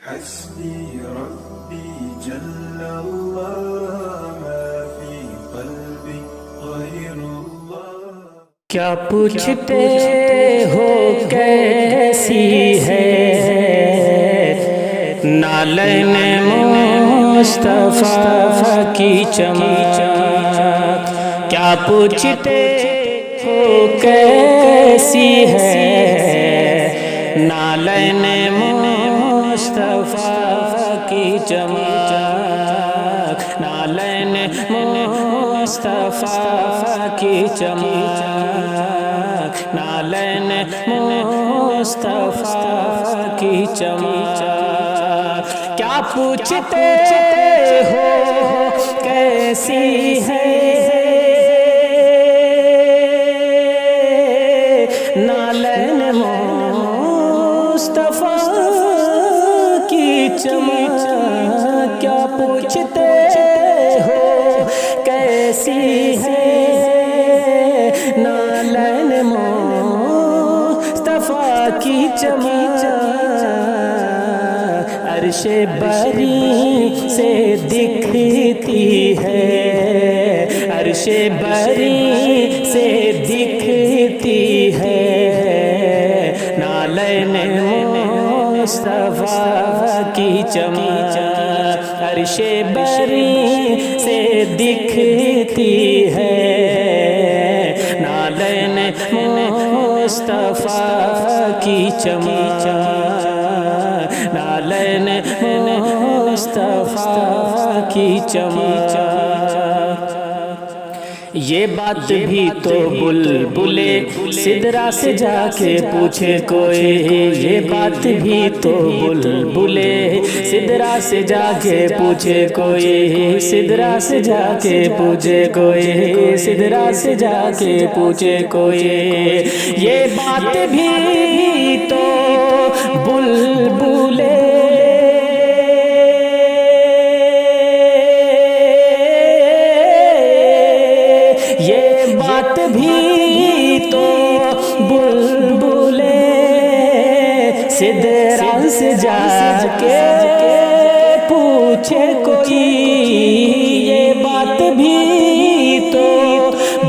حسبي ربي جل الله ما في قلبي غير الله. کیا پوچھتے ہو کیسی ہے نالین مصطفیٰ کی چمک؟ کیا پوچھتے ہو کیسی ہے نالین مصطفیٰ کی چمک؟ نالین مصطفیٰ کی چمک، نالین مصطفیٰ کی چمک. کیا پوچھتے ہو کیسی ہے نالین مصطفیٰ کی چمک؟ کیا پوچھتے ہو کیسی ہے نالین مصطفیٰ کی چمک؟ عرش بری سے دکھتی ہے، عرش بری سے دکھتی ہے نالین مصطفیٰ کی چمک. عرش بری سے دکھتی ہے نالین مصطفیٰ کی چمک، نالین مصطفیٰ کی چمک. یہ بات بھی تو بلبلے سدرا سے جا کے پوچھے کوئی، یہ بات بھی تو بلبلے سدرا سے جا کے پوچھے کوئی، سدرا سے جا کے پوچھے کوئی، سدرا سے جا کے پوچھے کوئی. یہ بات بھی تو بلبلے بات بھی تو بلبلے سدرا سے جا کے پوچھے کوئی. یہ بات بھی تو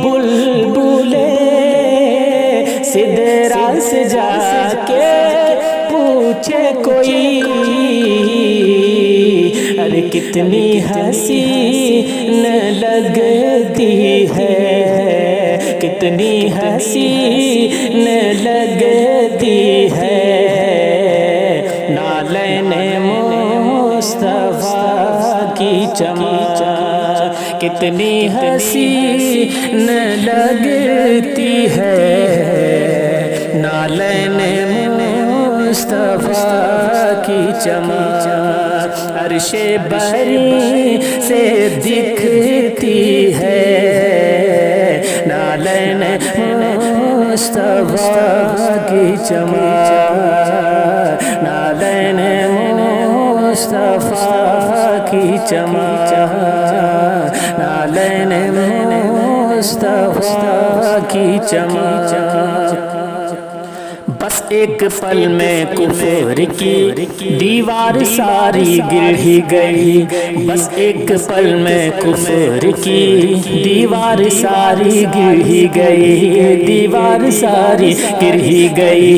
بلبلے سدرا سے جا کے پوچھے کوئی. ارے کتنی حسین لگتی ہے، کتنی حسین لگتی ہے نالین مصطفیٰ کی چمک. کتنی حسین لگتی ہے نالین مصطفیٰ کی چمک. عرش بری سے دکھتی ہے نالین مصطفیٰ کی چمک، نالین مصطفیٰ کی چمک، نالین مصطفیٰ کی چمک. بس ایک پل میں کفر کی دیوار ساری گر ہی گئی، بس ایک پل میں کفر کی دیوار ساری گر ہی گئی، دیوار ساری گر ہی گئی،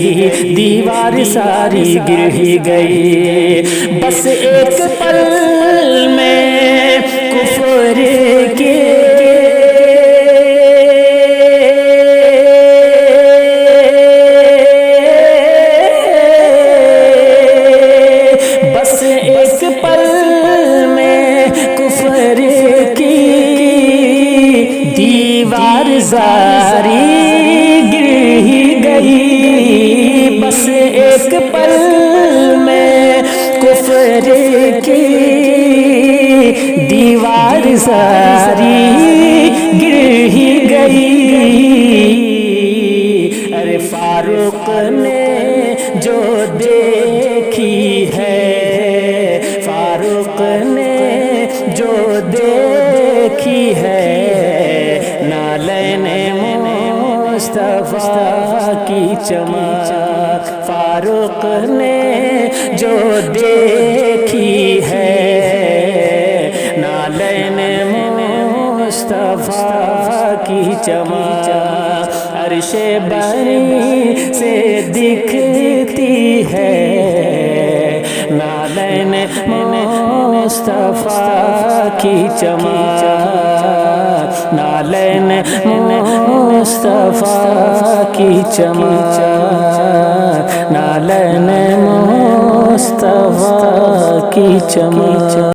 دیوار ساری گر ہی گئی. بس ایک پل میں کفر کی ساری گر ہی گئی. بس ایک پل میں کفر کی دیوار ساری گر ہی گئی. ارے فاروق نے جو دیکھی ہے، فاروق نے جو دیکھی ہے نالین مصطفیٰ کی چمک. فاروق نے جو دیکھی کی چمک عرش بری سے دکھتی ہے نالین مصطفیٰ کی چمک نالین مصطفیٰ کی چمک نالین مصطفیٰ کی چمک